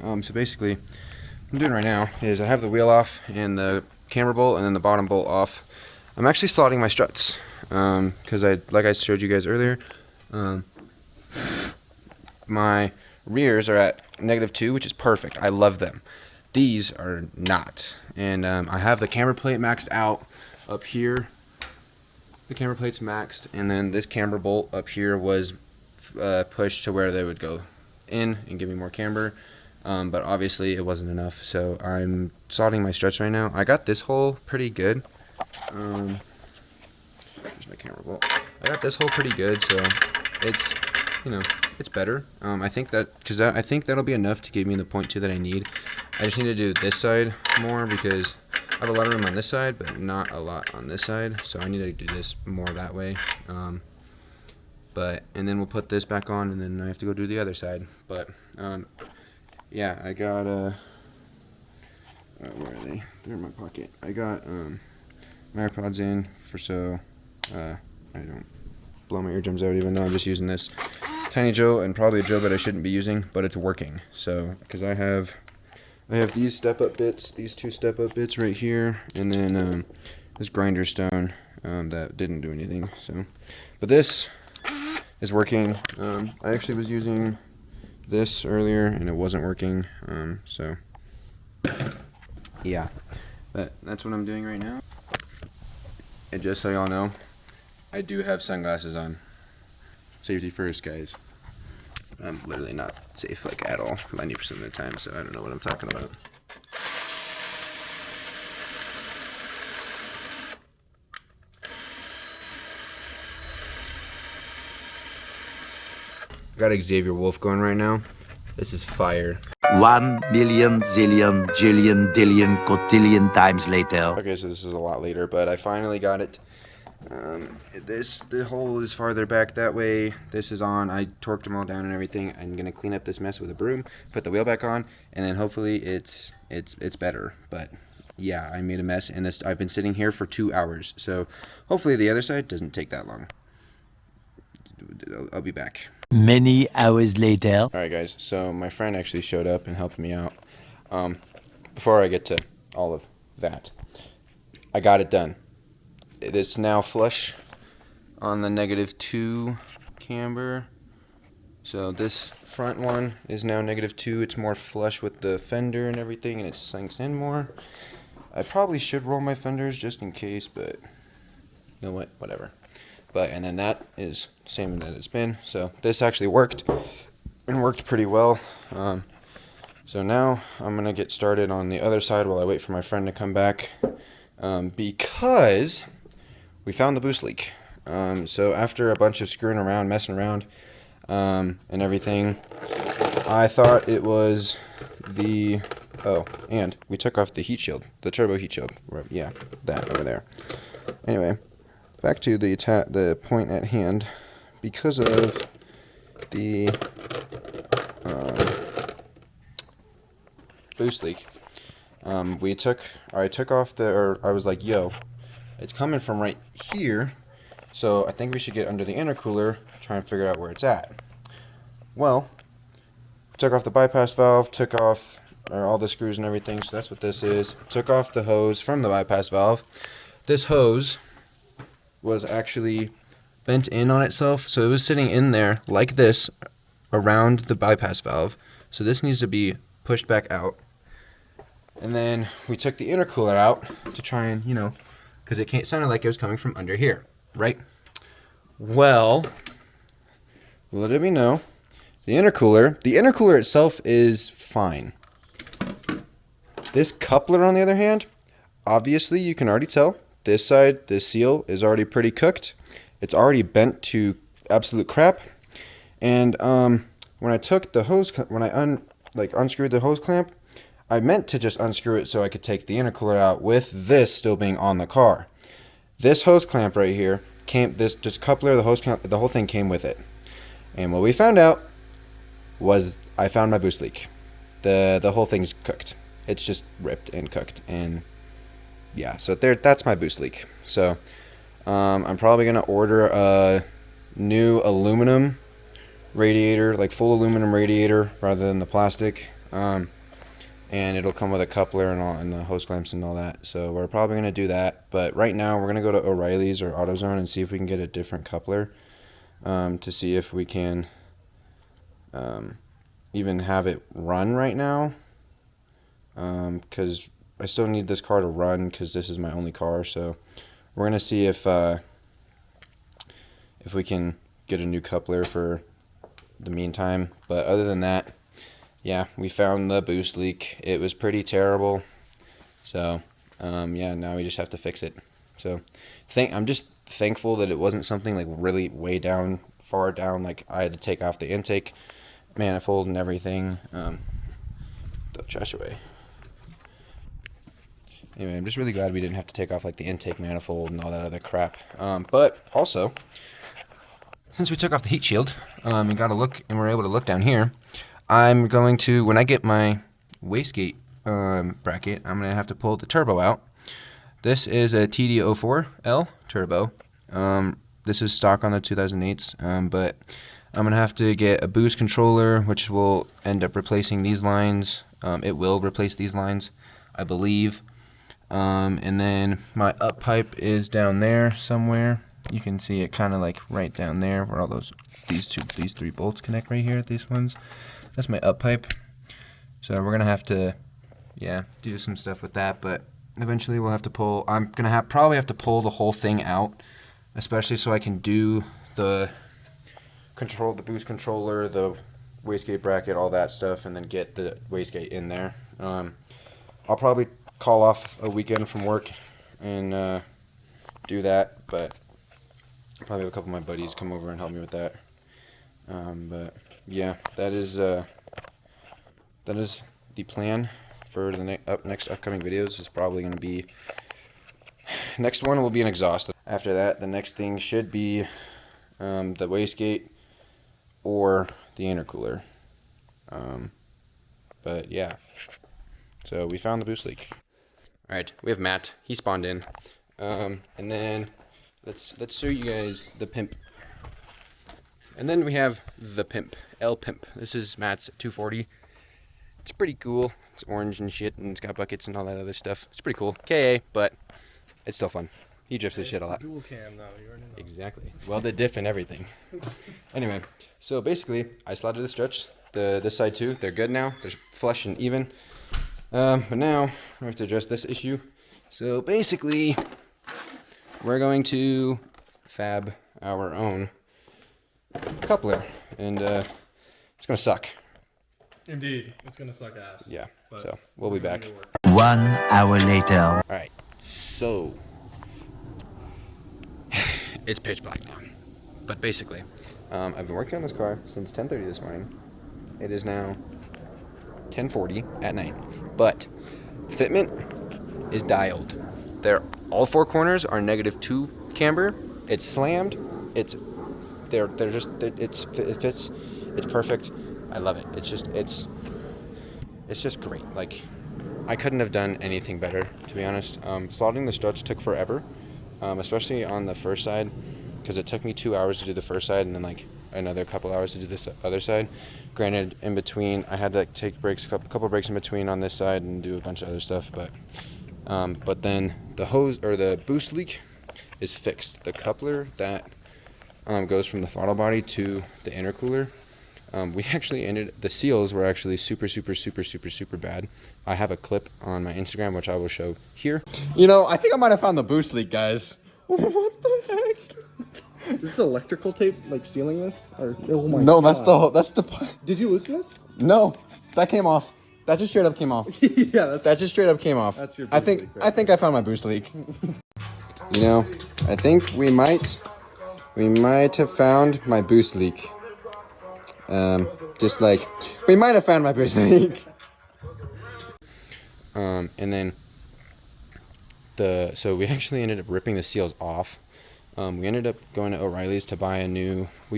So basically, what I'm doing right now is I have the wheel off and the camber bolt and then the bottom bolt off. I'm actually slotting my struts because like I showed you guys earlier, my rears are at -2, which is perfect. I love them. These are not, and I have the camber plate maxed out up here. The camber plate's maxed, and then this camber bolt up here was pushed to where they would go in and give me more camber, but obviously it wasn't enough, so I'm soldering my struts right now. I got this hole pretty good. Here's my camber bolt. I got this hole pretty good, so it's, it's better. I think I think that'll be enough to give me the 0.2 that I need. I just need to do this side more because I have a lot of room on this side, but not a lot on this side, so I need to do this more that way. And then we'll put this back on, and then I have to go do the other side. But yeah, I got where are they? They're in my pocket. I got my AirPods in I don't blow my eardrums out, even though I'm just using this tiny drill and probably a drill that I shouldn't be using, but it's working. So because I have these step-up bits, these two step-up bits right here, and then this grinder stone that didn't do anything. So, but this is working. I actually was using this earlier and it wasn't working. So yeah, but that's what I'm doing right now. And just so y'all know, I do have sunglasses on. Safety first, guys. I'm literally not safe like at all 90% of the time, so I don't know what I'm talking about. Got Xavier Wolf going right now. This is fire. 1,000,000 zillion jillion dillion cotillion times later. Okay, so this is a lot later, but I finally got it. The hole is farther back that way. This is on. I torqued them all down and everything. I'm gonna clean up this mess with a broom, put the wheel back on, and then hopefully it's better. But yeah, I made a mess, and I've been sitting here for 2 hours. So hopefully the other side doesn't take that long. I'll be back. Many hours later. All right, guys. So my friend actually showed up and helped me out. Before I get to all of that, I got it done. It is now flush on the -2 camber. So this front one is now -2. It's more flush with the fender and everything, and it sinks in more. I probably should roll my fenders just in case, but you know what? Whatever. And then that is the same that it's been. So this actually worked and worked pretty well. So now I'm gonna get started on the other side while I wait for my friend to come back, because we found the boost leak. So after a bunch of screwing around, messing around, and everything, I thought it was and we took off the heat shield, the turbo heat shield. Yeah, that over there. Anyway, back to the point at hand. Because of the boost leak, I took off I was like, yo, it's coming from right here, so I think we should get under the intercooler, try and figure out where it's at. Well, took off the bypass valve, took off all the screws and everything, so that's what this is. Took off the hose from the bypass valve. This hose was actually bent in on itself, so it was sitting in there like this around the bypass valve. So this needs to be pushed back out. And then we took the intercooler out to try and, because it sounded like it was coming from under here, right? Well, little did we know, the intercooler itself is fine. This coupler, on the other hand, obviously you can already tell, this side, this seal is already pretty cooked. It's already bent to absolute crap. And when I took the hose, when I unscrewed the hose clamp, I meant to just unscrew it so I could take the intercooler out with this still being on the car. This hose clamp right here this coupler, the hose clamp, the whole thing came with it. And what we found out was I found my boost leak. The whole thing's cooked. It's just ripped and cooked, and yeah, so that's my boost leak. So I'm probably gonna order a new aluminum radiator, like full aluminum radiator rather than the plastic. And it'll come with a coupler and all, and the hose clamps and all that. So we're probably gonna do that. But right now we're gonna go to O'Reilly's or AutoZone and see if we can get a different coupler, to see if we can even have it run right now. Because I still need this car to run because this is my only car. So we're gonna see if we can get a new coupler for the meantime. But other than that, yeah, we found the boost leak. It was pretty terrible. So, yeah, now we just have to fix it. So, I'm just thankful that it wasn't something like really way down, far down, like I had to take off the intake manifold and everything. Throw trash away. Anyway, I'm just really glad we didn't have to take off like the intake manifold and all that other crap. But also, since we took off the heat shield, and got a look, and we're able to look down here, I'm going to, when I get my wastegate bracket, I'm going to have to pull the turbo out. This is a TD04L turbo. This is stock on the 2008s, but I'm going to have to get a boost controller, which will end up replacing these lines. It will replace these lines, I believe. And then my up pipe is down there somewhere. You can see it kind of like right down there where all these three bolts connect right here. These ones. That's my up pipe. So we're gonna have to, yeah, do some stuff with that. But eventually we'll have to pull. I'm gonna probably have to pull the whole thing out, especially so I can do the boost controller, the wastegate bracket, all that stuff, and then get the wastegate in there. I'll probably call off a weekend from work and do that, but I'll probably have a couple of my buddies come over and help me with that. But yeah, that is the plan for the next upcoming videos. Is probably going to be, next one will be an exhaust. After that, the next thing should be the wastegate or the intercooler. But yeah, so we found the boost leak. All right, we have Matt. He spawned in, and then let's show you guys the pimp. And then we have the pimp, L Pimp. This is Matt's 240. It's pretty cool. It's orange and shit, and it's got buckets and all that other stuff. It's pretty cool. KA, but it's still fun. He drifts this shit a lot. Dual cam now, you already know. Exactly. Welded diff and everything. Anyway, so basically, I slotted the struts. This side too. They're good now. They're flush and even. But now we have to address this issue. So basically, we're going to fab our own coupler, and it's gonna suck. Indeed, it's gonna suck ass. Yeah. But So we'll be back. 1 hour later. All right. So it's pitch black now, but basically, I've been working on this car since 10:30 this morning. It is now 10:40 at night, but fitment is dialed. All four corners are -2 camber. It's slammed. It fits. It's perfect. I love it. It's just great. Like, I couldn't have done anything better, to be honest. Slotting the struts took forever, especially on the first side, because it took me 2 hours to do the first side and then like another couple hours to do this other side. Granted, in between I had to like, take breaks, a couple breaks in between on this side and do a bunch of other stuff. But then the hose or the boost leak is fixed. The coupler that goes from the throttle body to the intercooler. We actually the seals were actually super bad. I have a clip on my Instagram, which I will show here. You know, I think I might have found the boost leak, guys. What the heck? Is this electrical tape, like, sealing this? Or, oh my No, God. that's the Did you loosen this? no, that came off. That just straight up came off. Yeah, That just straight up came off. That's your I boost think leak right I think I found my boost leak. You know, I think we might have found my boost leak. Just like we might have found my boost leak. And then so we actually ended up ripping the seals off. We ended up going to O'Reilly's to buy I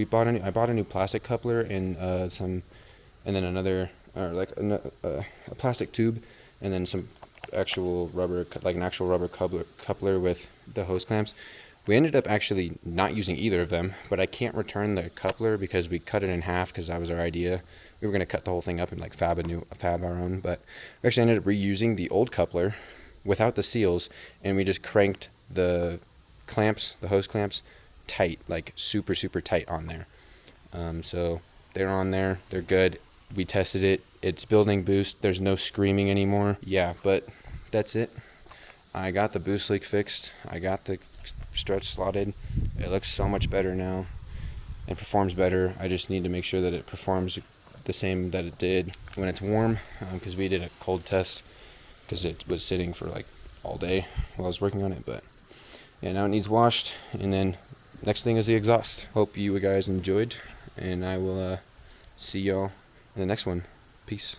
bought a new plastic coupler and then another a plastic tube, and then some actual rubber, like an actual rubber coupler with the hose clamps. We ended up actually not using either of them, but I can't return the coupler because we cut it in half because that was our idea. We were going to cut the whole thing up and like fab our own, but we actually ended up reusing the old coupler without the seals, and we just cranked the clamps, the hose clamps, tight, like super tight on there. So they're on there, they're good. We tested it, it's building boost, there's no screaming anymore. Yeah, but that's it. I got the boost leak fixed, I got the struts slotted. It looks so much better now and performs better. I just need to make sure that it performs the same that it did when it's warm, because we did a cold test because it was sitting for like all day while I was working on it. But yeah, now it needs washed, and then next thing is the exhaust. Hope you guys enjoyed, and I will see y'all in the next one. Peace.